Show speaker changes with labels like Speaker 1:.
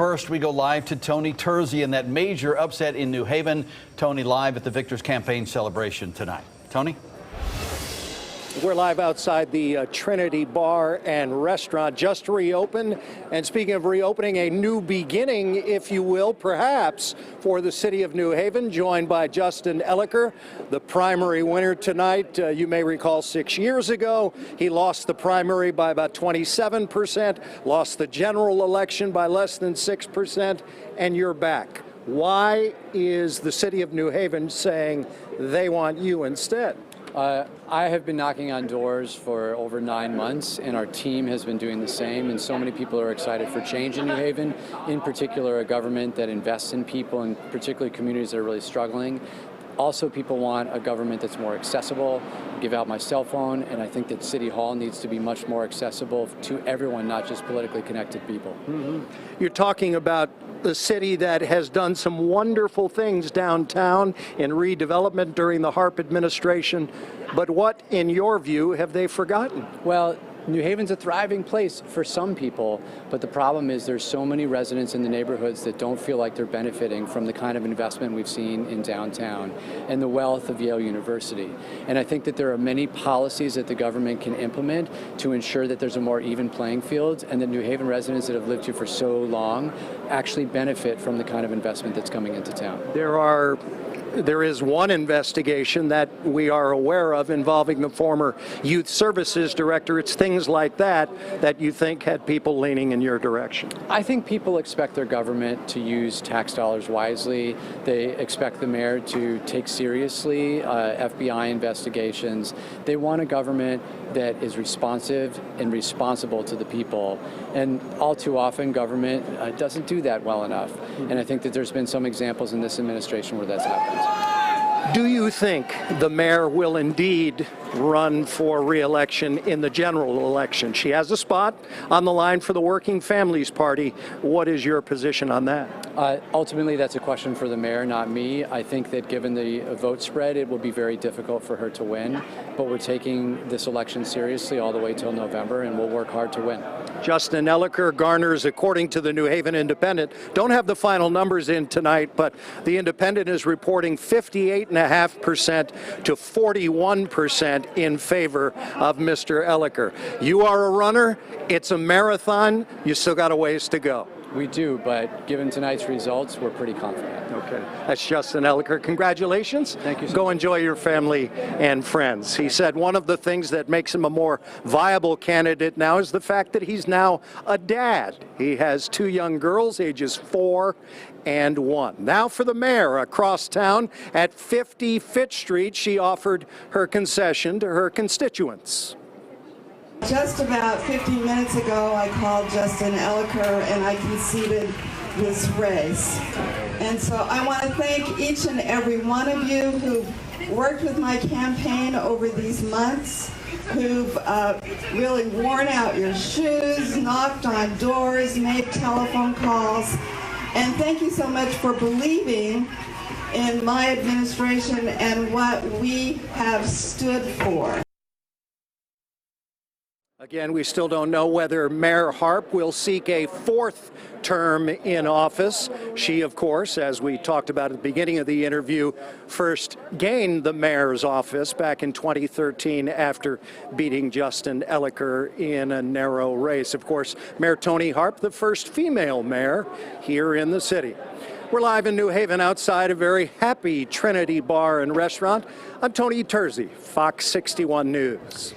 Speaker 1: first, we go live to Toni Terzi and that major upset in New Haven. Toni live at the Victor's Campaign celebration tonight. Toni?
Speaker 2: We're live outside the Trinity Bar and Restaurant, just reopened. And speaking of reopening, a new beginning, if you will, perhaps, for the city of New Haven, joined by Justin Elicker, the primary winner tonight. You may recall 6 years ago, he lost the primary by about 27%, lost the general election by less than 6%, and you're back. Why is the city of New Haven saying they want you instead?
Speaker 3: I have been knocking on doors for over 9 months, and our team has been doing the same, and so many people are excited for change in New Haven, in particular a government that invests in people, and particularly communities that are really struggling. Also, people want a government that's more accessible. I give out my cell phone, and I think that City Hall needs to be much more accessible to everyone, not just politically connected people.
Speaker 2: Mm-hmm. You're talking about the city that has done some wonderful things downtown in redevelopment during the Harp administration, but what, in your view, have they forgotten?
Speaker 3: Well, New Haven's a thriving place for some people, but the problem is there's so many residents in the neighborhoods that don't feel like they're benefiting from the kind of investment we've seen in downtown and the wealth of Yale University. And I think that there are many policies that the government can implement to ensure that there's a more even playing field, and that New Haven residents that have lived here for so long actually benefit from the kind of investment that's coming into town.
Speaker 2: There is one investigation that we are aware of involving the former youth services director. It's things like that that you think had people leaning in your direction.
Speaker 3: I think people expect their government to use tax dollars wisely. They expect the mayor to take seriously FBI investigations. They want a government that is responsive and responsible to the people. And all too often, government doesn't do that well enough. And I think that there's been some examples in this administration where that's happened.
Speaker 2: Do you think the mayor will indeed run for re-election in the general election? She has a spot on the line for the Working Families Party. What is your position on that?
Speaker 3: Ultimately, that's a question for the mayor, not me. I think that given the vote spread, it will be very difficult for her to win. But we're taking this election seriously all the way till November, and we'll work hard to win.
Speaker 2: Justin Elicker garners, according to the New Haven Independent, don't have the final numbers in tonight, but the Independent is reporting 58.5% to 41% in favor of Mr. Elicker. You are a runner. It's a marathon. You still got a ways to go.
Speaker 3: We do, but given tonight's results, we're pretty confident.
Speaker 2: Okay. That's Justin Elicker. Congratulations.
Speaker 3: Thank you.
Speaker 2: Go enjoy your family and friends. He said one of the things that makes him a more viable candidate now is the fact that he's now a dad. He has 2 young girls, ages 4 and 1. Now for the mayor across town at 50 Fitch Street, she offered her concession to her constituents.
Speaker 4: Just about 15 minutes ago, I called Justin Elicker and I conceded this race. And so I want to thank each and every one of you who worked with my campaign over these months, who've really worn out your shoes, knocked on doors, made telephone calls. And thank you so much for believing in my administration and what we have stood for.
Speaker 2: Again, we still don't know whether Mayor Harp will seek a 4th term in office. She, of course, as we talked about at the beginning of the interview, first gained the mayor's office back in 2013 after beating Justin Elicker in a narrow race. Of course, Mayor Toni Harp, the first female mayor here in the city. We're live in New Haven outside a very happy Trinity Bar and Restaurant. I'm Toni Terzi, Fox 61 News.